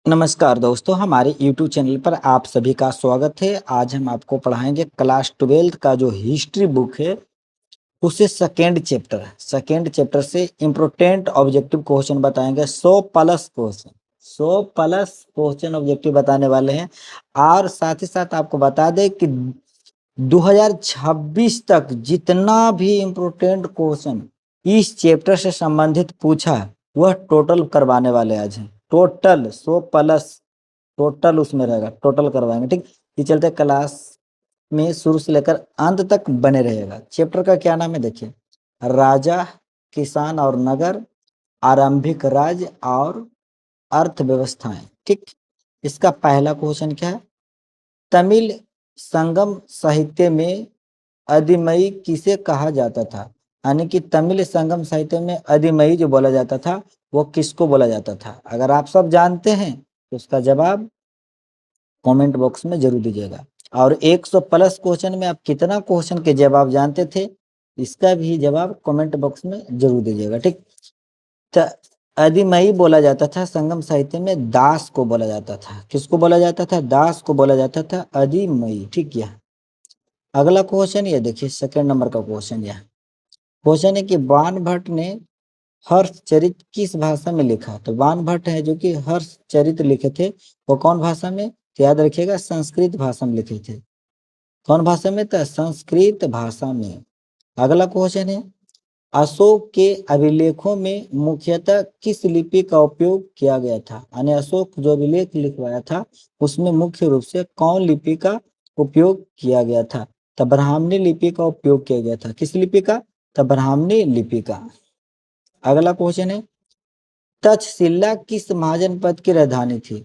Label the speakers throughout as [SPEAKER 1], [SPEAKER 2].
[SPEAKER 1] नमस्कार दोस्तों, हमारे YouTube चैनल पर आप सभी का स्वागत है। आज हम आपको पढ़ाएंगे क्लास 12th का जो हिस्ट्री बुक है उससे सेकेंड चैप्टर से इम्पोर्टेंट ऑब्जेक्टिव क्वेश्चन बताएंगे। 100 प्लस क्वेश्चन ऑब्जेक्टिव बताने वाले हैं। और साथ ही साथ आपको बता दें कि 2026 तक जितना भी इम्पोर्टेंट क्वेश्चन इस चैप्टर से संबंधित पूछा है वह टोटल करवाने वाले आज हैं। टोटल 100 प्लस टोटल उसमें रहेगा, टोटल करवाएंगे। ठीक, ये चलते क्लास में शुरू से लेकर अंत तक बने रहेगा। चैप्टर का क्या नाम है देखिए, राजा, किसान और नगर, आरंभिक राज्य और अर्थव्यवस्थाएं। ठीक, इसका पहला क्वेश्चन क्या है, तमिल संगम साहित्य में अधिमई किसे कहा जाता था। यानी कि तमिल संगम साहित्य में अधिमई जो बोला जाता था वो किसको बोला जाता था। अगर आप सब जानते हैं तो उसका जवाब कमेंट बॉक्स में जरूर दीजिएगा। और 100 प्लस क्वेश्चन में आप कितना क्वेश्चन के जवाब जानते थे इसका भी जवाब कमेंट बॉक्स में जरूर दीजिएगा। ठीक, तो अधिमई बोला जाता था संगम साहित्य में, दास को बोला जाता था। किसको बोला जाता था? दास को बोला जाता था अधिमई। ठीक है, अगला क्वेश्चन ये देखिए, सेकंड नंबर का क्वेश्चन यह क्वेश्चन है कि बाण भट्ट ने हर्षचरित किस भाषा में लिखा। तो बाण भट्ट है जो कि हर्षचरित लिखे थे वो कौन भाषा में? तो याद रखिएगा संस्कृत भाषा में लिखे थे। कौन भाषा में? तो संस्कृत भाषा में। अगला क्वेश्चन है, अशोक के अभिलेखों में मुख्यतः किस लिपि का उपयोग किया गया था। यानी अशोक जो अभिलेख लिखवाया था उसमें मुख्य रूप से कौन लिपि का उपयोग किया गया था? तो ब्राह्मणी लिपि का उपयोग किया गया था। किस लिपि का? तो ब्राह्मणी लिपि का। अगला क्वेश्चन है, तक्षशिला किस महाजनपद की राजधानी थी।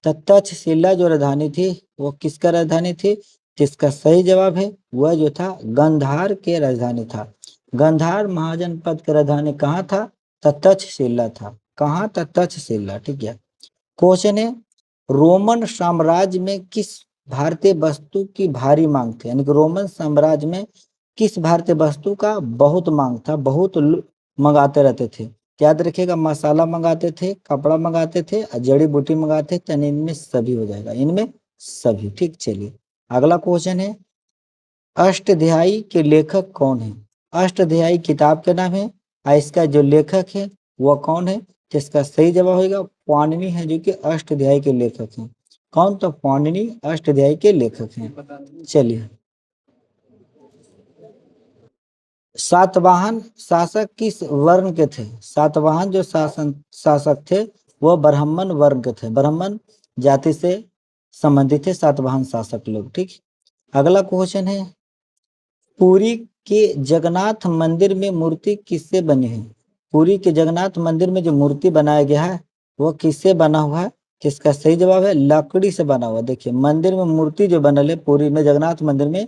[SPEAKER 1] तो तक्षशिला जो राजधानी थी वो किसका राजधानी थी? जिसका सही जवाब है वह जो था गंधार के राजधानी था। गंधार महाजनपद की राजधानी कहाँ था? तो तक्षशिला था। कहाँ था? तक्षशिला। ठीक है, क्वेश्चन है, रोमन साम्राज्य में किस भारतीय वस्तु की भारी मांग थी। यानी कि रोमन साम्राज्य में किस भारतीय वस्तु का बहुत मांग था, बहुत मंगाते रहते थे। याद रखिएगा, मसाला मंगाते थे, कपड़ा मंगाते थे, जड़ी बूटी मंगाते थे। इनमें सभी हो जाएगा, इनमें सभी। ठीक, चलिए अगला क्वेश्चन है, अष्टध्यायी के लेखक कौन है। अष्टध्यायी किताब का नाम है और इसका जो लेखक है वह कौन है? जिसका सही जवाब होगा पाणिनि है जो कि अष्टध्यायी के लेखक हैं। कौन? तो पाणिनि अष्टध्यायी के लेखक हैं। चलिए, सातवाहन शासक किस वर्ण के थे। सातवाहन जो शासक थे वह ब्राह्मण वर्ण के थे, ब्राह्मण जाति से संबंधित थे सातवाहन शासक लोग। ठीक, अगला क्वेश्चन है, पुरी के जगन्नाथ मंदिर में मूर्ति किससे बनी है। पुरी के जगन्नाथ मंदिर में जो मूर्ति बनाया गया है वो किससे बना हुआ है? किसका सही जवाब है लकड़ी से बना हुआ। देखिए, मंदिर में मूर्ति जो बनल है पुरी में जगन्नाथ मंदिर में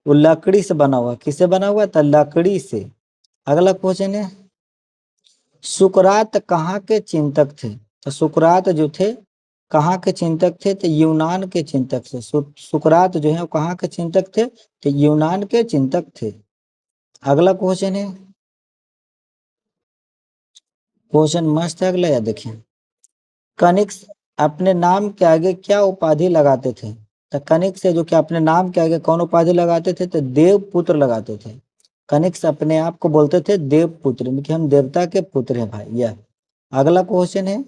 [SPEAKER 1] वो लकड़ी से बना हुआ। किससे बना हुआ? तो लकड़ी से। अगला क्वेश्चन है, सुकरात कहाँ के चिंतक थे। तो सुकरात जो थे कहाँ के चिंतक थे? तो यूनान के चिंतक थे। सुकरात जो है वो कहाँ के चिंतक थे? तो यूनान के चिंतक थे। अगला क्वेश्चन है, क्वेश्चन मस्त है अगला, या देखिए, कनिष्क अपने नाम के आगे क्या उपाधि लगाते थे। तो कनिष्क से जो कि अपने नाम के आगे कौन उपाधि लगाते थे? तो देवपुत्र लगाते थे। कनिष्क अपने आप को बोलते थे देवपुत्र, कि हम देवता के पुत्र हैं भाई। यह अगला क्वेश्चन है,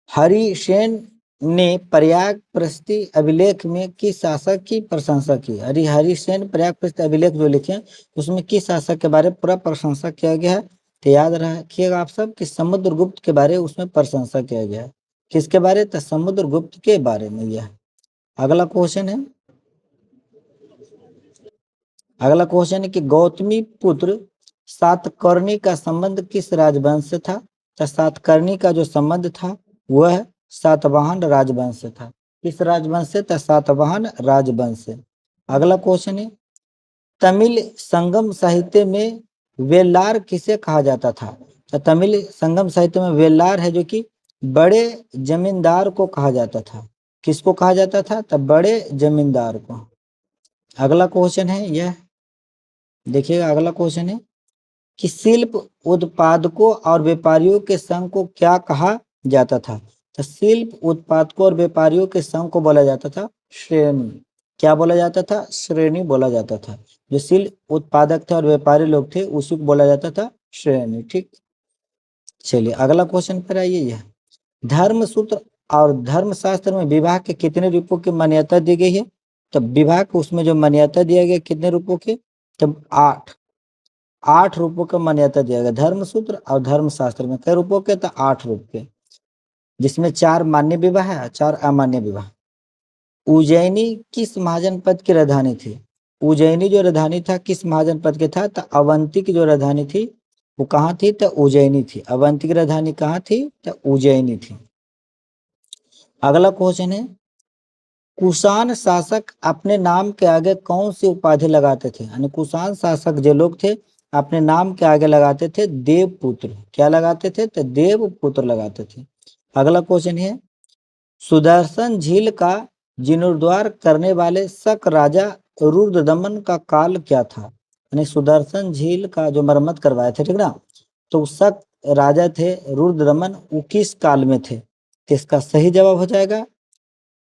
[SPEAKER 1] हरिसेन ने प्रयाग प्रस्ति अभिलेख में किस शासक की प्रशंसा की। हरिसेन प्रयाग प्रस्ति अभिलेख जो लिखे उसमें किस शासक के बारे में पूरा प्रशंसा किया गया है? तो याद रखिएगा आप सब कि समुद्रगुप्त के बारे उसमें प्रशंसा किया गया है। किसके बारे? तो समुद्रगुप्त के बारे में। यह अगला क्वेश्चन है, अगला क्वेश्चन है कि गौतमी पुत्र सातकर्णी का संबंध किस राजवंश से था। तो सातकर्णी का जो संबंध था वह सातवाहन राजवंश से था। किस राजवंश से? तो सातवाहन राजवंश से। अगला क्वेश्चन है, तमिल संगम साहित्य में वेलार किसे कहा जाता था। तो तमिल संगम साहित्य में वेलार है जो कि बड़े जमींदार को कहा जाता था। किसको कहा जाता था? तो बड़े जमींदार को। अगला क्वेश्चन है यह देखिएगा, अगला क्वेश्चन है कि शिल्प उत्पादकों और व्यापारियों के संघ को क्या कहा जाता था? तो शिल्प उत्पादकों और व्यापारियों के संघ को बोला जाता था श्रेणी। क्या बोला जाता था? श्रेणी बोला जाता था। जो शिल्प उत्पादक थे और व्यापारी लोग थे उसी को बोला जाता था श्रेणी। ठीक, चलिए अगला क्वेश्चन पर आइए। यह धर्म सूत्र और धर्मशास्त्र में विवाह के कितने रूपों की मान्यता दी गई है? तो विवाह को उसमें जो मान्यता दिया गया कितने रूपों की? तब 8 रूपों का मान्यता दिया गया धर्म सूत्र और धर्मशास्त्र में। कई रूपों के? तो 8 रूप के, जिसमें 4 मान्य विवाह है, 4 अमान्य विवाह। उज्जैनी किस महाजनपद की राजधानी थी? उज्जैनी जो राजधानी था किस महाजनपद के था? तो अवंती की जो राजधानी थी वो कहाँ थी? तो उज्जैनी थी। अवंती की राजधानी कहाँ थी? तो उज्जैनी थी। अगला क्वेश्चन है, कुषाण शासक अपने नाम के आगे कौन सी उपाधि लगाते थे? यानी कुषाण शासक जो लोग थे अपने नाम के आगे लगाते थे देवपुत्र। क्या लगाते थे? तो देवपुत्र लगाते थे। अगला क्वेश्चन है, सुदर्शन झील का जीर्णोद्धार करने वाले शक राजा रुद्रदमन का काल क्या था? यानी सुदर्शन झील का जो मरम्मत करवाए थे, ठीक ना, तो शक राजा थे रुद्रदमन, वो किस काल में थे? तो इसका सही जवाब हो जाएगा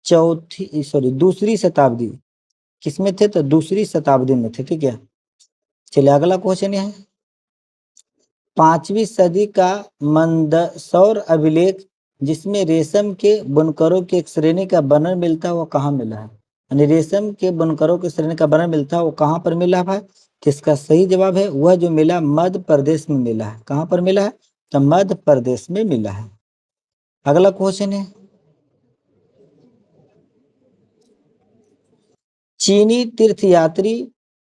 [SPEAKER 1] दूसरी शताब्दी। किसमें थे? तो दूसरी शताब्दी में थे। ठीक है, चलिए अगला क्वेश्चन है, 5वीं सदी का मंदसौर अभिलेख जिसमें रेशम के बुनकरों की एक श्रेणी का वर्णन मिलता है वो कहाँ मिला है? यानी रेशम के बुनकरों की श्रेणी का वर्णन मिलता है वो कहाँ पर मिला है? तो इसका सही जवाब है वह जो मिला मध्य प्रदेश में मिला है। कहाँ पर मिला है? तो मध्य प्रदेश में मिला है। अगला क्वेश्चन है, चीनी तीर्थयात्री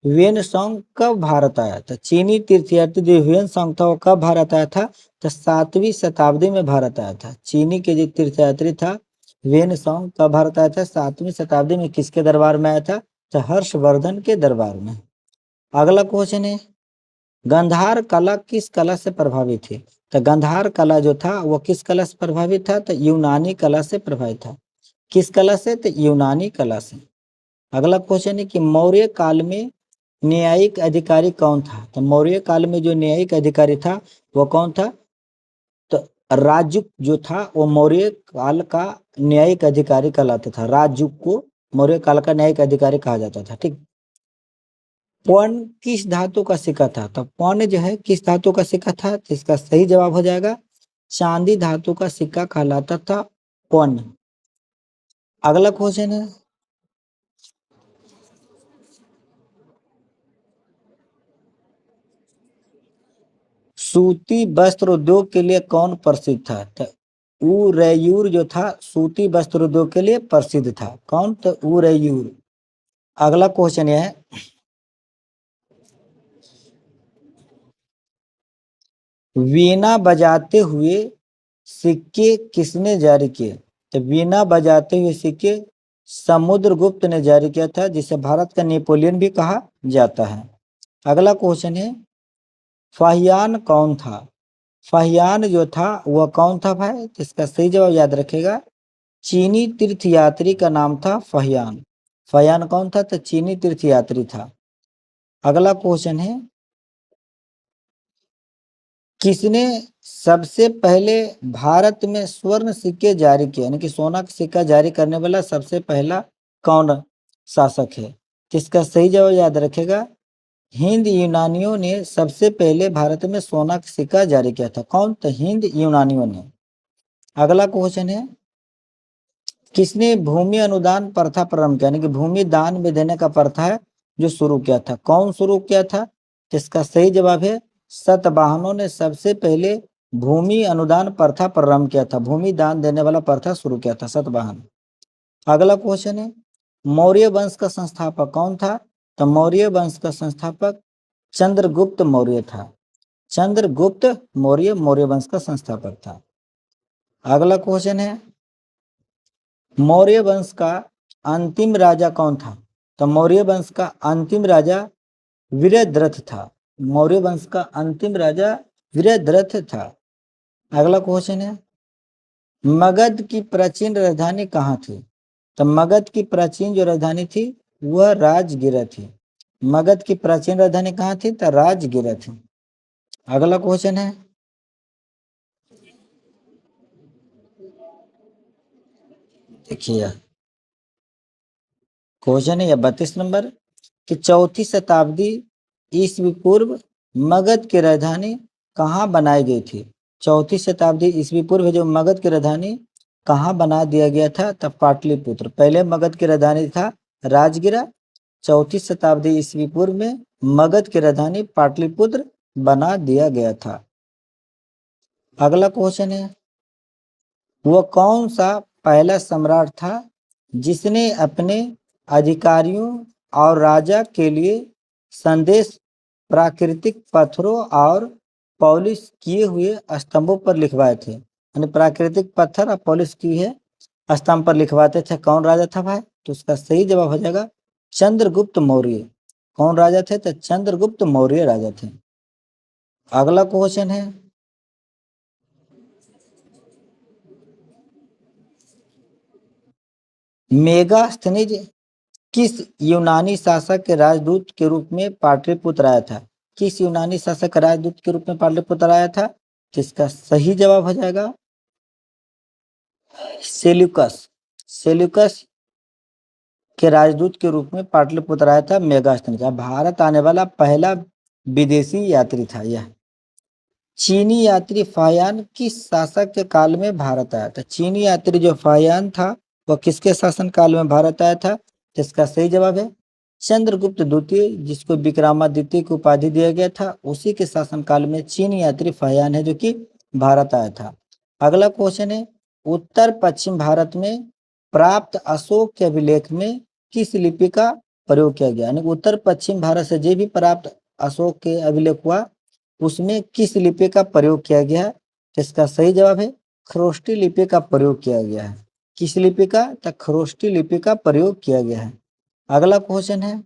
[SPEAKER 1] ह्वेनसांग कब भारत आया था? चीनी तीर्थयात्री जो ह्वेनसांग था वो कब भारत आया था? तो 7वीं शताब्दी में भारत आया था। चीनी के जो तीर्थयात्री था ह्वेनसांग कब भारत आया था? 7वीं शताब्दी में। किसके दरबार में आया था? तो हर्षवर्धन के दरबार में। अगला क्वेश्चन है, गंधार कला किस कला से प्रभावित थी? तो गंधार कला जो था वो किस कला से प्रभावित था? तो यूनानी कला से प्रभावित था। किस कला से? तो यूनानी कला से। अगला क्वेश्चन है कि मौर्य काल में न्यायिक अधिकारी कौन था? तो मौर्य काल में जो न्यायिक अधिकारी था वो कौन था? तो राजुक जो था वो मौर्य काल का न्यायिक अधिकारी कहलाता था। राजुक को मौर्य काल का न्यायिक अधिकारी कहा जाता था। ठीक, पौन किस धातु का सिक्का था? तो पौन जो है किस धातु का सिक्का था? तो इसका सही जवाब हो जाएगा चांदी धातु का सिक्का कहलाता था पौन। अगला क्वेश्चन है, सूती वस्त्र उद्योग के लिए कौन प्रसिद्ध था? तो उरैयूर जो था सूती वस्त्र उद्योग के लिए प्रसिद्ध था। कौन? तो उरैयूर। अगला क्वेश्चन यह है, वीणा बजाते हुए सिक्के किसने जारी किए? तो वीणा बजाते हुए सिक्के समुद्रगुप्त ने जारी किया था, जिसे भारत का नेपोलियन भी कहा जाता है। अगला क्वेश्चन है, फाहियान कौन था? फाहियान जो था वह कौन था भाई? तो इसका सही जवाब याद रखेगा, चीनी तीर्थयात्री का नाम था फाहियान। फाहियान कौन था? तो चीनी तीर्थयात्री था। अगला क्वेश्चन है, किसने सबसे पहले भारत में स्वर्ण सिक्के जारी किए? यानी कि सोना का सिक्का जारी करने वाला सबसे पहला कौन शासक है? तो इसका सही जवाब याद रखेगा, हिंद यूनानियों ने सबसे पहले भारत में सोना का सिक्का जारी किया था। कौन? तो हिंद यूनानियों ने। अगला क्वेश्चन है, किसने भूमि अनुदान प्रथा प्रारंभ किया? यानी कि भूमि दान में देने का प्रथा है जो शुरू किया था। कौन शुरू किया था? तो इसका सही जवाब है सतवाहनों ने सबसे पहले भूमि अनुदान प्रथा प्रारंभ किया था। भूमि दान देने वाला प्रथा शुरू किया था सतवाहन। अगला क्वेश्चन है, मौर्य वंश का संस्थापक कौन था? तो मौर्य वंश का संस्थापक चंद्रगुप्त मौर्य था। चंद्रगुप्त मौर्य मौर्य वंश का संस्थापक था। अगला क्वेश्चन है, मौर्य वंश का अंतिम राजा कौन था? तो मौर्य वंश का अंतिम राजा वीरद्रथ था। मौर्य वंश का अंतिम राजा वीरद्रथ था। अगला क्वेश्चन है, मगध की प्राचीन राजधानी कहाँ थी? तो मगध की प्राचीन जो राजधानी थी वह राजगिरा थी। मगध की प्राचीन राजधानी कहाँ थी? तो राजगिरा थी। अगला क्वेश्चन है, देखिए क्वेश्चन है या 32 नंबर कि चौथी शताब्दी ईस्वी पूर्व मगध की राजधानी कहाँ बनाई गई थी। चौथी शताब्दी ईस्वी पूर्व जो मगध की राजधानी कहाँ बना दिया गया था, तब पाटलिपुत्र। पहले मगध की राजधानी था राजगिरा, चौथी शताब्दी ईस्वी पूर्व में मगध की राजधानी पाटलिपुत्र बना दिया गया था। अगला क्वेश्चन है, वह कौन सा पहला सम्राट था जिसने अपने अधिकारियों और राजा के लिए संदेश प्राकृतिक पत्थरों और पॉलिश किए हुए स्तंभों पर लिखवाए थे। यानी प्राकृतिक पत्थर और पॉलिश किए स्तंभ पर लिखवाते थे। कौन राजा था भाई? तो उसका सही जवाब हो जाएगा चंद्रगुप्त मौर्य। कौन राजा थे? तो चंद्रगुप्त मौर्य राजा थे। अगला क्वेश्चन है, मेगास्थनीज किस यूनानी शासक के राजदूत के रूप में पाटलिपुत्र आया था? किस यूनानी शासक के राजदूत के रूप में पाटलिपुत्र आया था? जिसका सही जवाब हो जाएगा सेल्यूकस। सेल्यूकस के राजदूत के रूप में पाटलिपुत्र आया था मेगास्थनीज। भारत आने वाला पहला विदेशी यात्री था यह। चीनी यात्री फाहियान किस शासक के काल में भारत आया था? चीनी यात्री जो फाहियान था वह किसके शासन काल में भारत आया था? जिसका सही जवाब है चंद्रगुप्त द्वितीय, जिसको विक्रमादित्य की उपाधि दिया गया था, उसी के शासन काल में चीनी यात्री फाहियान है जो कि भारत आया था। अगला क्वेश्चन है, उत्तर पश्चिम भारत में प्राप्त अशोक के अभिलेख में किस लिपि का प्रयोग किया गया? यानी उत्तर पश्चिम भारत से जो भी प्राप्त अशोक के अभिलेख हुआ उसमें किस लिपि का प्रयोग किया गया है? इसका सही जवाब है खरोष्टी लिपि का प्रयोग किया गया है। किस लिपि का? तो खरोष्टी लिपि का प्रयोग किया गया है। अगला क्वेश्चन है,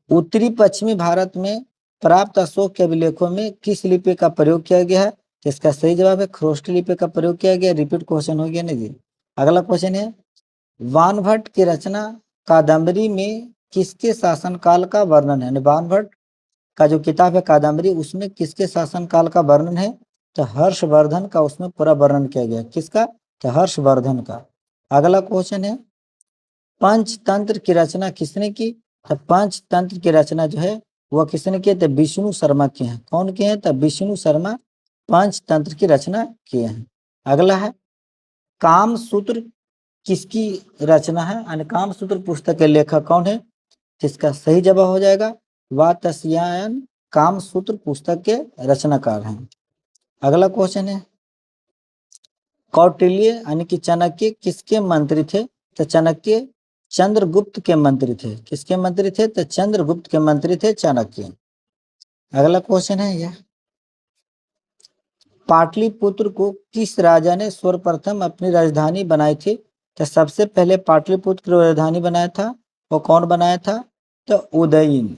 [SPEAKER 1] उत्तरी पश्चिमी भारत में प्राप्त अशोक के अभिलेखों में किस लिपि का प्रयोग किया गया है? इसका सही जवाब है खरोष्टी लिपि का प्रयोग किया गया। रिपीट क्वेश्चन हो गया ना जी। अगला क्वेश्चन है, वानभट्ट की रचना कादम्बरी में किसके शासनकाल का वर्णन है? वानभट्ट का जो किताब है कादम्बरी, उसमें किसके शासनकाल का वर्णन है? तो हर्षवर्धन का उसमें पूरा वर्णन किया गया। किसका? तो हर्षवर्धन का। अगला क्वेश्चन है, पंचतंत्र की रचना किसने की? तो पंचतंत्र की रचना जो है वह किसने की? तो विष्णु शर्मा के हैं। कौन के हैं? तो विष्णु शर्मा पंचतंत्र की रचना किए हैं। अगला है, कामसूत्र किसकी रचना है? यानी कामसूत्र पुस्तक के लेखक कौन है? जिसका सही जवाब हो जाएगा वात्स्यायन कामसूत्र पुस्तक के रचनाकार हैं। अगला क्वेश्चन है, कौटिल्य यानी कि चाणक्य किसके मंत्री थे? तो चाणक्य चंद्रगुप्त के मंत्री थे। किसके मंत्री थे? तो चंद्रगुप्त के मंत्री थे चाणक्य। अगला क्वेश्चन है यह, पाटलिपुत्र को किस राजा ने सर्वप्रथम अपनी राजधानी बनाई थी? तो सबसे पहले पाटलिपुत्र की राजधानी बनाया था वो कौन बनाया था? तो उदयन।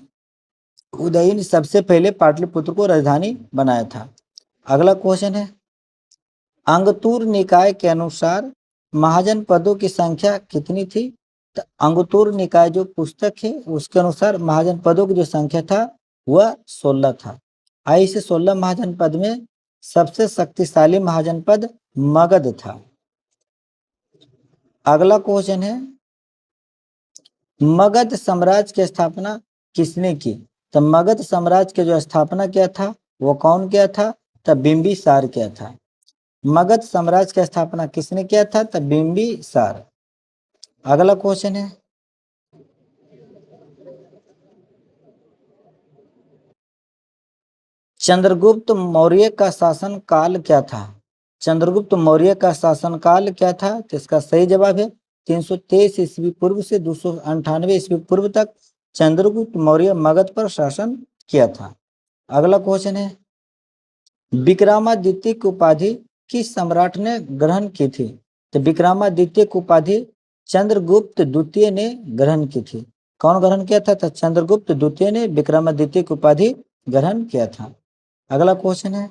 [SPEAKER 1] उदयन सबसे पहले पाटलिपुत्र को राजधानी बनाया था। अगला क्वेश्चन है, अंगतुर निकाय के अनुसार महाजन पदों की संख्या कितनी थी? तो अंगतुर निकाय जो पुस्तक है उसके अनुसार महाजन पदों की जो संख्या था वह 16 था। इस 16 महाजन पद में सबसे शक्तिशाली महाजन पद मगध था। अगला क्वेश्चन है, मगध साम्राज्य की स्थापना किसने की? तो मगध साम्राज्य के जो स्थापना किया था वो कौन किया था? तो बिंबिसार किया था। मगध साम्राज्य की स्थापना किसने किया था? तो बिंबिसार। अगला क्वेश्चन है, चंद्रगुप्त मौर्य का शासन काल क्या था? चंद्रगुप्त मौर्य का शासन काल क्या था? तो इसका सही जवाब है 323 ईस्वी पूर्व से 298 ईस्वी पूर्व तक चंद्रगुप्त मौर्य मगध पर शासन किया था। अगला क्वेश्चन है, विक्रमादित्य की उपाधि किस सम्राट ने ग्रहण की थी? तो विक्रमादित्य की उपाधि चंद्रगुप्त द्वितीय ने ग्रहण की थी। कौन ग्रहण किया था? तो चंद्रगुप्त द्वितीय ने विक्रमादित्य की उपाधि ग्रहण किया था। अगला क्वेश्चन है,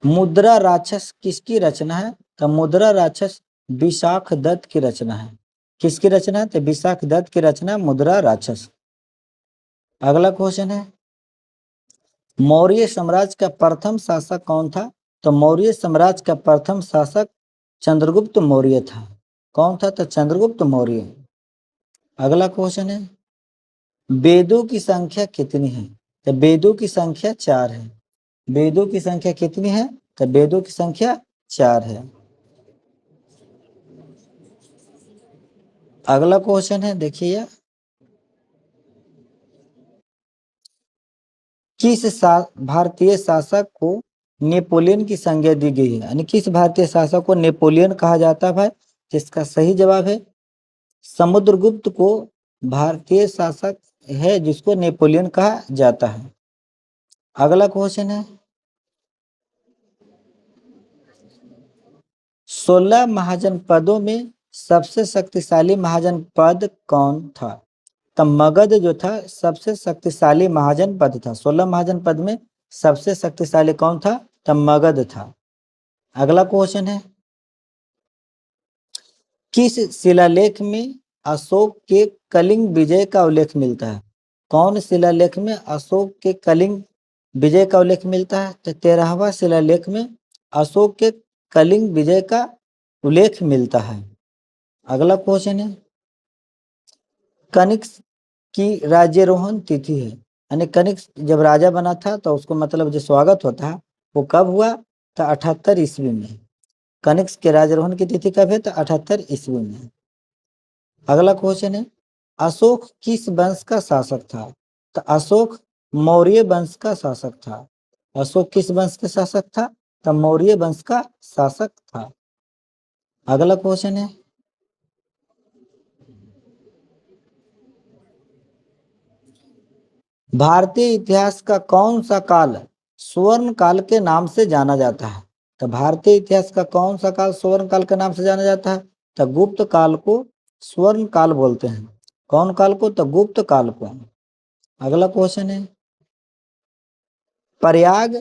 [SPEAKER 1] मुद्रा राक्षस किसकी रचना है? तो मुद्रा राक्षस विशाख दत्त की रचना है। किसकी रचना है? तो विशाख दत्त की रचना मुद्रा राक्षस। अगला क्वेश्चन है, मौर्य साम्राज्य का प्रथम शासक कौन था? तो मौर्य साम्राज्य का प्रथम शासक चंद्रगुप्त मौर्य था। कौन था? तो चंद्रगुप्त मौर्य। अगला क्वेश्चन है, वेदों की संख्या कितनी है? तो वेदों की संख्या 4 है। वेदों की संख्या कितनी है? तो वेदों की संख्या 4 है। अगला क्वेश्चन है, देखिए, किस भारतीय शासक को नेपोलियन की संज्ञा दी गई है? यानी किस भारतीय शासक को नेपोलियन कहा जाता है भाई? जिसका सही जवाब है समुद्रगुप्त को भारतीय शासक है जिसको नेपोलियन कहा जाता है। अगला क्वेश्चन है, 16 महाजनपदों में सबसे शक्तिशाली महाजनपद कौन था? तो मगध जो था सबसे शक्तिशाली महाजनपद था। 16 महाजनपद में सबसे शक्तिशाली कौन था? तो मगध था। अगला क्वेश्चन है, किस शिलालेख में अशोक के कलिंग विजय का उल्लेख मिलता है? कौन शिलालेख में अशोक के कलिंग विजय का उल्लेख मिलता है? तो 13वां शिलालेख में अशोक के कलिंग विजय का उल्लेख मिलता है। अगला क्वेश्चन है, कनिष्क की राज्यारोहण तिथि है। यानी कनिष्क जब राजा बना था तो उसको मतलब जो स्वागत होता है वो कब हुआ? तो 78 ईस्वी में। कनिष्क के राज्यारोहण की तिथि कब है? तो 78 ईस्वी में। अगला क्वेश्चन है, अशोक किस वंश का शासक था? तो अशोक मौर्य वंश का शासक था। अशोक किस वंश का शासक था? तो मौर्य वंश का शासक था। अगला क्वेश्चन है, भारतीय इतिहास का कौन सा काल स्वर्ण काल के नाम से जाना जाता है? तो भारतीय इतिहास का कौन सा काल स्वर्ण काल के नाम से जाना जाता है? तो गुप्त काल को स्वर्ण काल बोलते हैं। कौन काल को? तो गुप्त काल को। अगला क्वेश्चन है, प्रयाग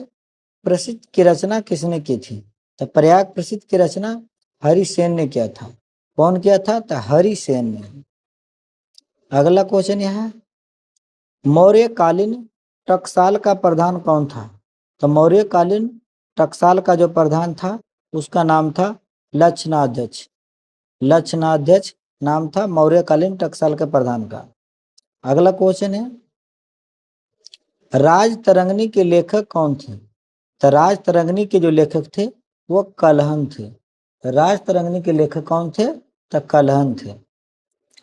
[SPEAKER 1] प्रसिद्ध की रचना किसने की थी? तो प्रयाग प्रसिद्ध की रचना हरिसेन ने किया था। कौन किया था? तो हरिसेन ने। अगला क्वेश्चन यह है, मौर्यकालीन टकसाल का प्रधान कौन था? तो मौर्यकालीन टकसाल का जो प्रधान था उसका नाम था लक्षणाध्यक्ष। लक्षणाध्यक्ष नाम था मौर्यकालीन टकसाल के प्रधान का। अगला क्वेश्चन है, राजतरंगिणी के लेखक कौन थे? तो राजतरंगिणी के जो लेखक थे वो कलहन थे। राजतरंगिणी के लेखक कौन थे? तो कलहन थे।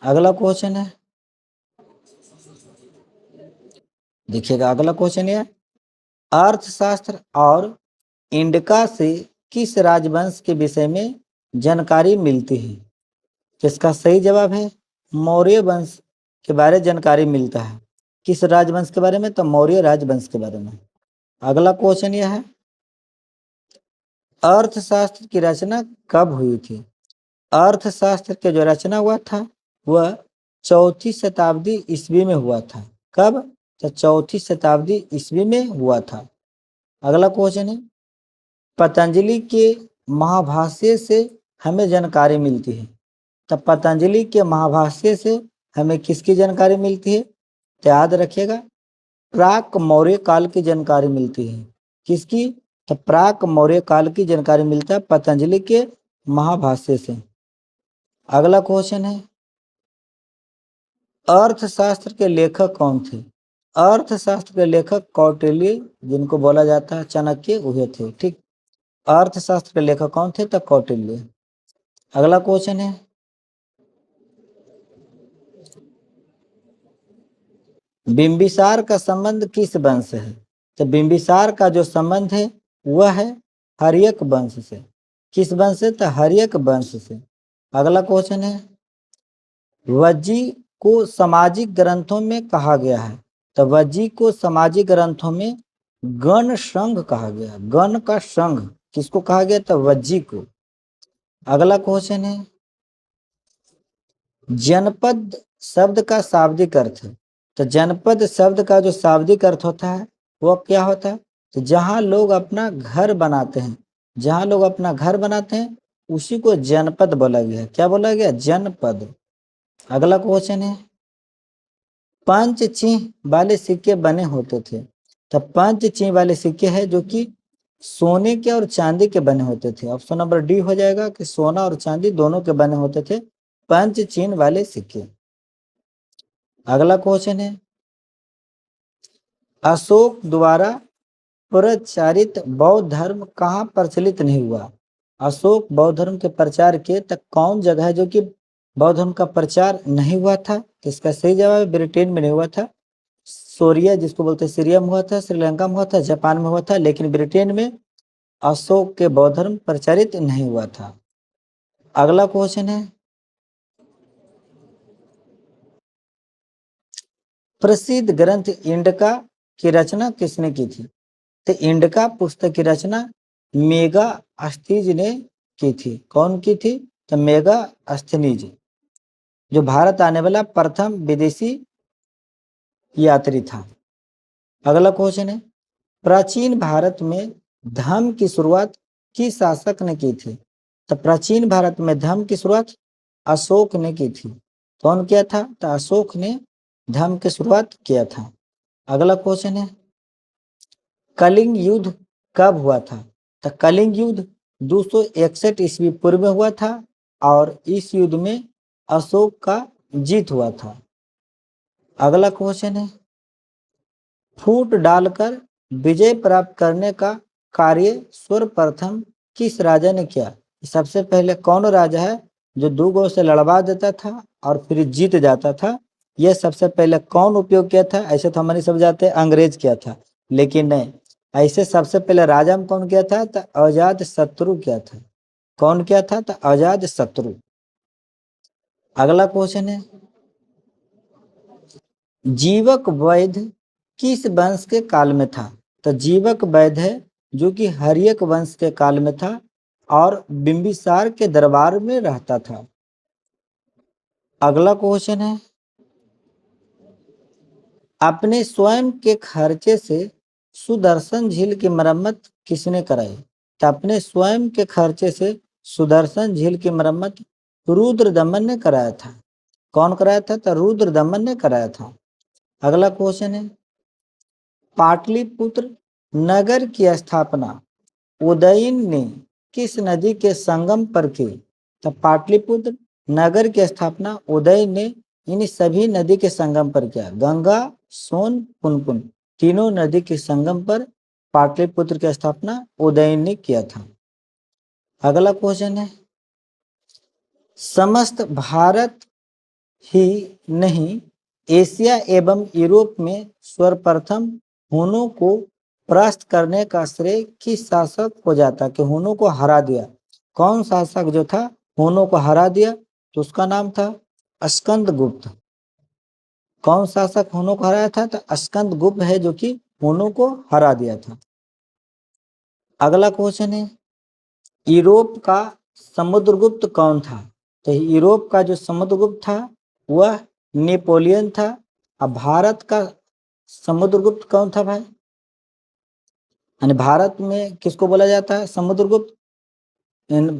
[SPEAKER 1] अगला क्वेश्चन है, देखिएगा अगला क्वेश्चन है, अर्थशास्त्र और इंडिका से किस राजवंश के विषय में जानकारी मिलती है? जिसका सही जवाब है मौर्य वंश के बारे में जानकारी मिलता है। किस राजवंश के बारे में? तो मौर्य राजवंश के बारे में। अगला क्वेश्चन यह है, अर्थशास्त्र की रचना कब हुई थी? अर्थशास्त्र के जो रचना हुआ था वह 4वीं शताब्दी ईस्वी में हुआ था। कब? तो 4वीं शताब्दी ईस्वी में हुआ था। अगला क्वेश्चन है, पतंजलि के महाभाष्य से हमें जानकारी मिलती है। तो पतंजलि के महाभाष्य से हमें किसकी जानकारी मिलती है? तो याद रखिएगा प्राक मौर्य काल की जानकारी मिलती है। किसकी? तो प्राक मौर्य काल की जानकारी मिलता है पतंजलि के महाभाष्य से। अगला क्वेश्चन है, अर्थशास्त्र के लेखक कौन थे? अर्थशास्त्र के लेखक कौटिल्य, जिनको बोला जाता है चाणक्य, वह थे। ठीक, अर्थशास्त्र के लेखक कौन थे? तो कौटिल्य। अगला क्वेश्चन है, बिंबिसार का संबंध किस वंश से है? तो बिंबिसार का जो संबंध है वह है हर्यक वंश से। किस वंश से? तो हर्यक वंश से। अगला क्वेश्चन है, वज्जी को सामाजिक ग्रंथों में कहा गया है। तो वज्जी को सामाजिक ग्रंथों में गण संघ कहा गया। गण का संघ किसको कहा गया? तो वज्जी को। अगला क्वेश्चन है, जनपद शब्द का शाब्दिक अर्थ है। तो जनपद शब्द का जो शाब्दिक अर्थ होता है वो क्या होता है? तो जहां लोग अपना घर बनाते हैं, जहां लोग अपना घर बनाते हैं उसी को जनपद बोला गया। क्या बोला गया? जनपद। अगला क्वेश्चन है, पंच चिन्ह वाले सिक्के बने होते थे। तो पंचचीन वाले सिक्के हैं जो कि सोने के और चांदी के बने होते थे। ऑप्शन नंबर डी हो जाएगा कि सोना और चांदी दोनों के बने होते थे पंचचीन वाले सिक्के। अगला क्वेश्चन है, अशोक द्वारा प्रचारित बौद्ध धर्म कहाँ प्रचलित नहीं हुआ? अशोक बौद्ध धर्म के प्रचार के तक कौन जगह है जो कि बौद्ध धर्म का प्रचार नहीं हुआ था? तो इसका सही जवाब है ब्रिटेन में नहीं हुआ था, सोरिया जिसको बोलते हैं सीरिया में हुआ था, श्रीलंका में हुआ था, जापान में हुआ था, लेकिन ब्रिटेन में अशोक के बौद्ध धर्म प्रचारित नहीं हुआ था। अगला क्वेश्चन है, प्रसिद्ध ग्रंथ इंडका की रचना किसने की थी? तो इंडका पुस्तक की रचना मेगास्थनीज ने की थी। कौन की थी? तो मेगास्थनीज, जो भारत आने वाला प्रथम विदेशी यात्री था। अगला क्वेश्चन है, प्राचीन भारत में धर्म की शुरुआत किस शासक ने की थी? तो प्राचीन भारत में धर्म की शुरुआत अशोक ने की थी। कौन किया था? तो अशोक ने धर्म की शुरुआत किया था। अगला क्वेश्चन है, कलिंग युद्ध कब हुआ था? तो कलिंग युद्ध 261 ईस्वी पूर्व में हुआ था और इस युद्ध में अशोक का जीत हुआ था। अगला क्वेश्चन है, फूट डालकर विजय प्राप्त करने का कार्य सर्वप्रथम किस राजा ने किया? सबसे पहले कौन राजा है जो दो गौ से लड़वा देता था और फिर जीत जाता था? यह सबसे पहले कौन उपयोग किया था? ऐसे तो हमारे सब जाते हैं अंग्रेज किया था, लेकिन नहीं, ऐसे सबसे पहले राजा में कौन किया था? तो अजात शत्रु किया था। कौन किया था? तो अजात शत्रु। अगला क्वेश्चन है, जीवक वैद्य किस वंश के काल में था? तो जीवक वैद्य है जो कि हर्यक वंश के काल में था और बिंबिसार के दरबार में रहता था। अगला क्वेश्चन है, अपने स्वयं के खर्चे से सुदर्शन झील की मरम्मत किसने कराई? तो अपने स्वयं के खर्चे से सुदर्शन झील की मरम्मत रुद्रदमन ने कराया था। कौन कराया था? तो रुद्रदमन ने कराया था। अगला क्वेश्चन है, पाटलिपुत्र नगर की स्थापना उदयन ने किस नदी के संगम पर की? तो पाटलिपुत्र नगर की स्थापना उदयन ने इन सभी नदी के संगम पर किया। गंगा, सोन, पुनपुन तीनों नदी के संगम पर पाटलिपुत्र की स्थापना उदयन ने किया था। अगला क्वेश्चन है, समस्त भारत ही नहीं एशिया एवं यूरोप में सर्वप्रथम हुनों को परास्त करने का श्रेय किस शासक को जाता कि हुनों को हरा दिया? कौन शासक जो था हुनों को हरा दिया? तो उसका नाम था स्कंदगुप्त। कौन शासक हुनों को हराया था? तो स्कंदगुप्त है जो कि हुनों को हरा दिया था। अगला क्वेश्चन है, यूरोप का समुद्रगुप्त कौन था? तो यूरोप का जो समुद्रगुप्त था वह नेपोलियन था। अब भारत का समुद्रगुप्त कौन था भाई? यानी भारत में किसको बोला जाता है समुद्रगुप्त?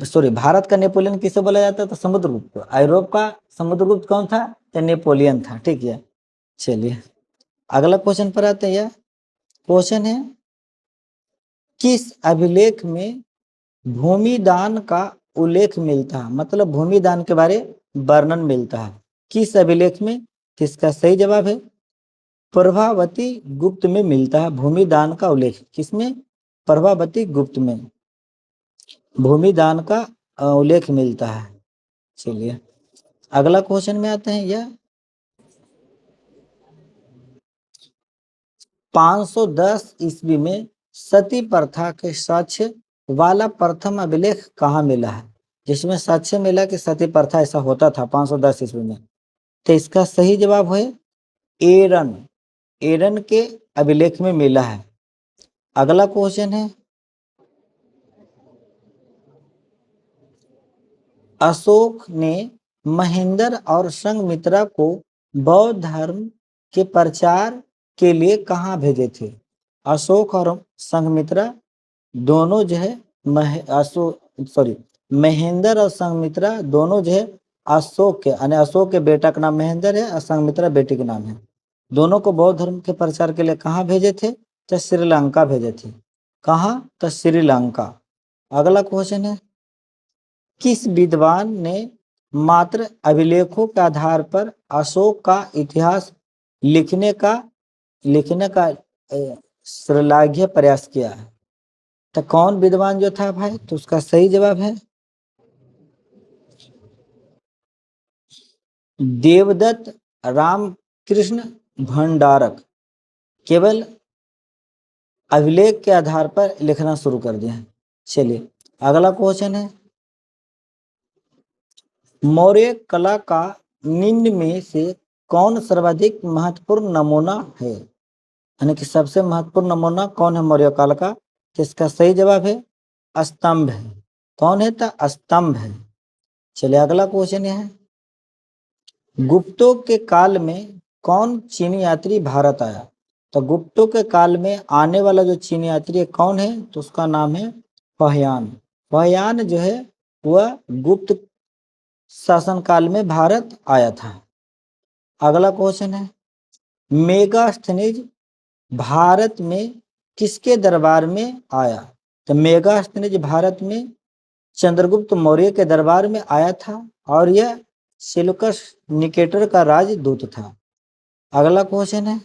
[SPEAKER 1] सॉरी, भारत का नेपोलियन किसे बोला जाता है? तो समुद्रगुप्त को। यूरोप का समुद्रगुप्त कौन था? तो नेपोलियन था। ठीक है, चलिए अगला क्वेश्चन पर आते हैं। क्वेश्चन है, किस अभिलेख में भूमिदान का उल्लेख मिलता है? मतलब भूमिदान के बारे वर्णन मिलता है किस अभिलेख में? किसका सही जवाब है प्रभावती गुप्त में मिलता है भूमिदान का उल्लेख। किसमें? प्रभावती गुप्त में भूमिदान का उल्लेख मिलता है। चलिए अगला क्वेश्चन में आते हैं। यह 510 ईस्वी में सती प्रथा के साक्ष्य वाला प्रथम अभिलेख कहाँ मिला है? जिसमें साक्ष्य मिला कि सती प्रथा ऐसा होता था 510 ईस्वी में। तो इसका सही जवाब है एरन। एरन के अभिलेख में मिला है। अगला क्वेश्चन है, अशोक ने महेंद्र और संघमित्रा को बौद्ध धर्म के प्रचार के लिए कहाँ भेजे थे? अशोक और संघमित्रा दोनों जो है महेंद्र और संघमित्रा दोनों जो है अशोक के यानी अशोक के बेटा का नाम महेंद्र है और संघमित्रा बेटी का नाम है। दोनों को बौद्ध धर्म के प्रचार के लिए कहाँ भेजे थे? तो श्रीलंका भेजे थे। कहाँ? तो श्रीलंका। अगला क्वेश्चन है, किस विद्वान ने मात्र अभिलेखों के आधार पर अशोक का इतिहास लिखने का श्लाघ्य प्रयास किया है? तो कौन विद्वान जो था भाई? तो उसका सही जवाब है देवदत्त रामकृष्ण भंडारक। केवल अभिलेख के आधार पर लिखना शुरू कर दिया है। चलिए अगला क्वेश्चन है, मौर्य कला का निम्न में से कौन सर्वाधिक महत्वपूर्ण नमूना है? यानी कि सबसे महत्वपूर्ण नमूना कौन है मौर्य काल का? तो इसका सही जवाब है स्तंभ है। कौन है? तो स्तंभ है। चलिए अगला क्वेश्चन है, गुप्तों के काल में कौन चीनी यात्री भारत आया? तो गुप्तों के काल में आने वाला जो चीनी यात्री कौन है? तो उसका नाम है फाहियान। फाहियान जो है वह गुप्त शासन काल में भारत आया था। अगला क्वेश्चन है, मेगास्थनीज भारत में किसके दरबार में आया? तो मेगास्थनीज भारत में चंद्रगुप्त मौर्य के दरबार में आया था और यह सेल्यूकस निकेटर का राजदूत था। अगला क्वेश्चन है,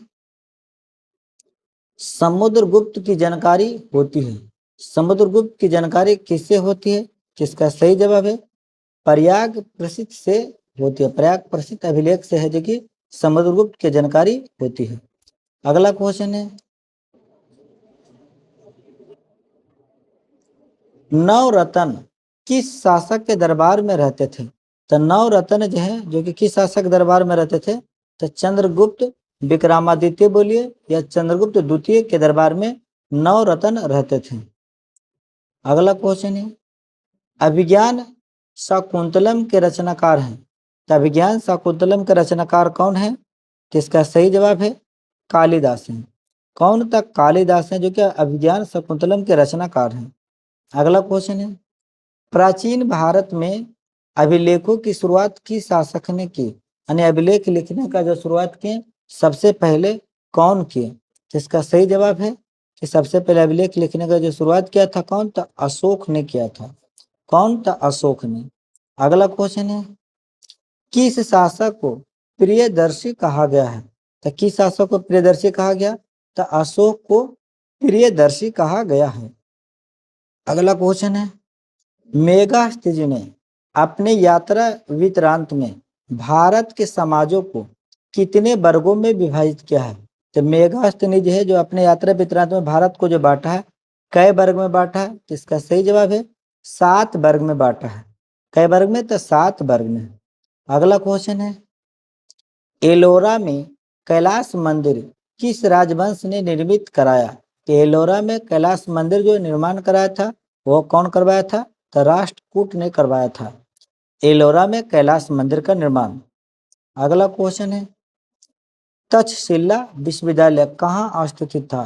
[SPEAKER 1] समुद्रगुप्त की जानकारी होती है। समुद्रगुप्त की जानकारी किससे होती है? किसका सही जवाब है प्रयाग प्रसिद्ध से होती है। प्रयाग प्रसिद्ध अभिलेख से है जो कि समुद्रगुप्त की जानकारी होती है। अगला क्वेश्चन है, नवरत्न किस शासक के दरबार में रहते थे? तो नवरत्न जो है जो कि किस शासक दरबार में रहते थे? तो चंद्रगुप्त विक्रमादित्य बोलिए या चंद्रगुप्त द्वितीय के दरबार में नवरत्न रहते थे। अगला क्वेश्चन है, अभिज्ञान शाकुंतलम के रचनाकार हैं। तो अभिज्ञान शाकुंतलम के रचनाकार कौन है? तो इसका सही जवाब है कालिदास हैं। कौन था? कालिदास हैं जो कि अभिज्ञान शाकुंतलम के रचनाकार हैं। अगला क्वेश्चन है, प्राचीन भारत में अभिलेखों की शुरुआत किस शासक ने की? यानी अभिलेख लिखने का जो शुरुआत किए सबसे पहले कौन किए? तो इसका सही जवाब है कि सबसे पहले अभिलेख लिखने का जो शुरुआत किया था कौन? तो अशोक ने किया था। कौन? तो अशोक ने। अगला क्वेश्चन है, किस शासक को प्रियदर्शी कहा गया है? तो किस शासक को प्रियदर्शी कहा गया? तो अशोक को प्रियदर्शी कहा गया है। अगला क्वेश्चन है, मेगास्थनीज ने अपने यात्रा वृत्तांत में भारत के समाजों को कितने वर्गों में विभाजित किया है? तो मेगास्थनीज है जो अपने यात्रा वृत्तांत में भारत को जो बांटा है कई वर्ग में बांटा है? तो इसका सही जवाब है 7 वर्ग में बांटा है। कई वर्ग में? तो 7 वर्ग में। अगला क्वेश्चन है, एलोरा में कैलाश मंदिर किस राजवंश ने निर्मित कराया? तो एलोरा में कैलाश मंदिर जो निर्माण कराया था वो कौन करवाया था? तो राष्ट्रकूट ने करवाया था एलोरा में कैलाश मंदिर का निर्माण। अगला क्वेश्चन है, तक्षशिला विश्वविद्यालय कहाँ स्थित था?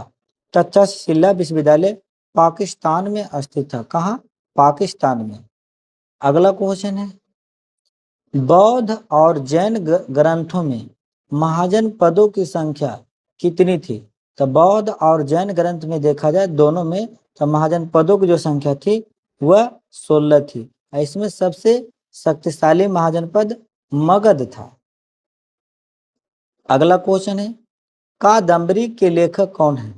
[SPEAKER 1] तो तक्षशिला विश्वविद्यालय पाकिस्तान में स्थित था। कहाँ? पाकिस्तान में। अगला क्वेश्चन है, बौद्ध और जैन ग्रंथों में महाजन पदों की संख्या कितनी थी? तो बौद्ध और जैन ग्रंथ में देखा जाए दोनों में तो महाजन पदों की जो संख्या थी वह 16 थी। इसमें सबसे शक्तिशाली महाजन पद मगध था। अगला क्वेश्चन है, कादम्बरी के लेखक कौन है?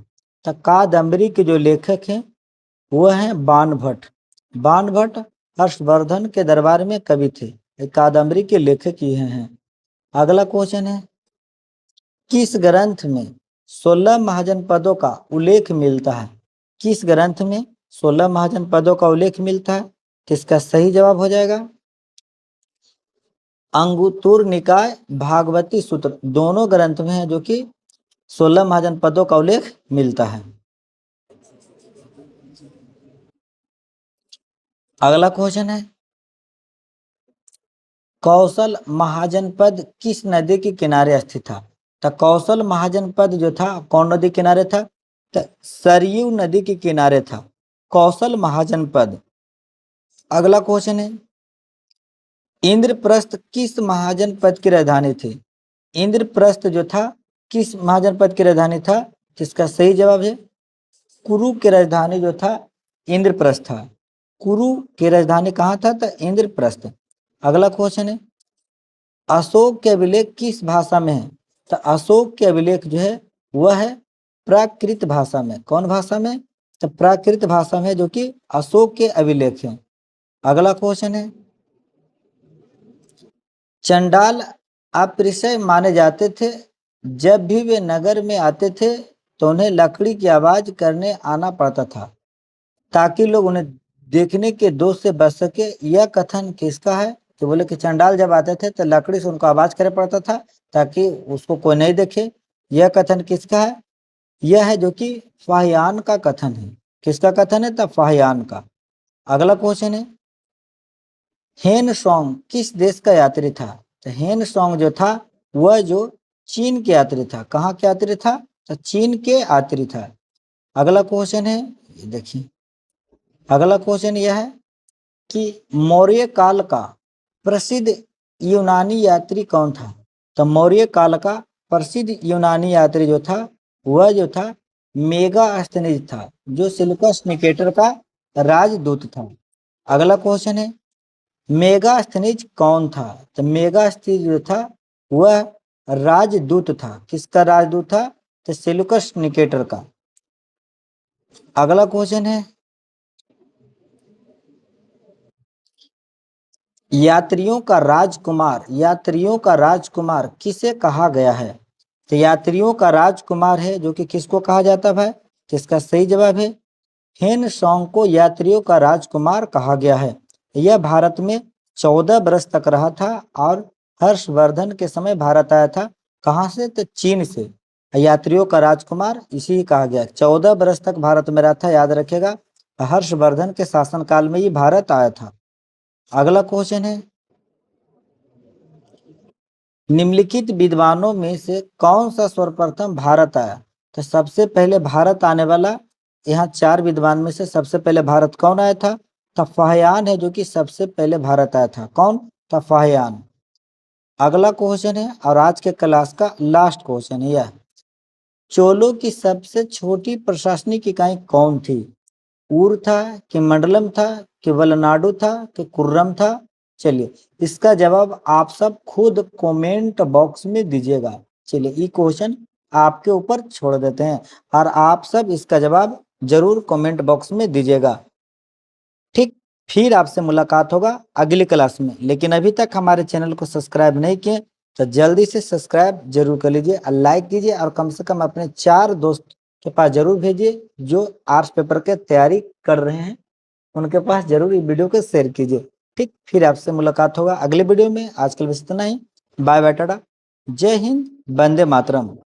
[SPEAKER 1] तो कादम्बरी के जो लेखक हैं वह हैं बाणभट्ट। बाणभट्ट हर्षवर्धन के दरबार में कवि थे। कादम्बरी के लेखक ये हैं। अगला क्वेश्चन है, किस ग्रंथ में 16 महाजन पदों का उल्लेख मिलता है? किस ग्रंथ में 16 महाजन पदों का उल्लेख मिलता है? तो इसका सही जवाब हो जाएगा अंगुत्तुर निकाय भागवती सूत्र। दोनों ग्रंथ में है जो कि 16 महाजन पदों का उल्लेख मिलता है। अगला क्वेश्चन है, कौशल महाजनपद किस नदी के किनारे स्थित था? तो कौशल महाजनपद जो था कौन नदी किनारे था? तो सरयू नदी के किनारे था कौशल महाजनपद। अगला क्वेश्चन है, इंद्रप्रस्थ किस महाजनपद की राजधानी थी? इंद्रप्रस्थ जो था किस महाजनपद की राजधानी था? जिसका सही जवाब है कुरु की राजधानी जो था इंद्रप्रस्थ था। कुरु की राजधानी कहाँ था? तो इंद्रप्रस्थ। अगला क्वेश्चन है, अशोक के अभिलेख किस भाषा में है? तो अशोक के अभिलेख जो है वह है प्राकृत भाषा में। कौन भाषा में? तो प्राकृत भाषा में, जो कि अशोक के अभिलेख हैं। अगला क्वेश्चन है, चंडाल अप्रिसय माने जाते थे। जब भी वे नगर में आते थे तो उन्हें लकड़ी की आवाज करने आना पड़ता था ताकि लोग उन्हें देखने के दोष से बच सके। यह कथन किसका है? तो बोले कि चंडाल जब आते थे तो लकड़ी से उनको आवाज करना पड़ता था ताकि उसको कोई नहीं देखे। यह कथन किसका है? यह है जो कि फाहियान का कथन है। किसका कथन है? तो फाहियान का। अगला क्वेश्चन है, हेन सॉन्ग किस देश का यात्री था? तो हेन सॉन्ग जो था वह जो चीन के यात्री था। कहाँ के यात्री था? तो चीन के यात्री था। अगला क्वेश्चन है, ये देखिए, अगला क्वेश्चन यह है कि मौर्य काल का प्रसिद्ध यूनानी यात्री कौन था? तो मौर्य काल का प्रसिद्ध यूनानी यात्री जो था वह जो था मेगास्थनीज था, जो सिलुकस निकेटर का राजदूत था। अगला क्वेश्चन है, मेगास्थनीज कौन था? तो मेगास्थनीज जो था वह राजदूत था। किसका राजदूत था? तो सेलुकस निकेटर का। अगला क्वेश्चन है, यात्रियों का राजकुमार किसे कहा गया है? तो यात्रियों का राजकुमार है जो कि किसको कहा जाता है भाई? तो इसका सही जवाब है, हेन सॉन्ग को यात्रियों का राजकुमार कहा गया है। यह भारत में 14 बरस तक रहा था और हर्षवर्धन के समय भारत आया था। कहाँ से? तो चीन से। यात्रियों का राजकुमार इसी कहा गया। 14 बरस तक भारत में रहा था, याद रखेगा। हर्षवर्धन के शासनकाल में ही भारत आया था। अगला क्वेश्चन है, निम्नलिखित विद्वानों में से कौन सा सर्वप्रथम भारत आया? तो सबसे पहले भारत आने वाला, यहाँ 4 विद्वान में से सबसे पहले भारत कौन आया था? तफाहयान है जो कि सबसे पहले भारत आया था। कौन? तफाहयान। अगला क्वेश्चन है और आज के क्लास का लास्ट क्वेश्चन है यह, चोलों की सबसे छोटी प्रशासनिक इकाई कौन थी? ऊर था कि मंडलम था कि वलनाडु था कि कुर्रम था? चलिए इसका जवाब आप सब खुद कमेंट बॉक्स में दीजिएगा। चलिए ये क्वेश्चन आपके ऊपर छोड़ देते हैं और आप सब इसका जवाब जरूर कमेंट बॉक्स में दीजिएगा। ठीक, फिर आपसे मुलाकात होगा अगली क्लास में। लेकिन अभी तक हमारे चैनल को सब्सक्राइब नहीं किए तो जल्दी से सब्सक्राइब जरूर कर लीजिए और लाइक कीजिए और कम से कम अपने 4 दोस्त के पास जरूर भेजिए जो आर्ट्स पेपर के तैयारी कर रहे हैं। उनके पास जरूर ये वीडियो को शेयर कीजिए। ठीक, फिर आपसे मुलाकात होगा अगले वीडियो में। आज के लिए बस इतना ही। बाय बाय, टाटा, जय हिंद, वंदे मातरम।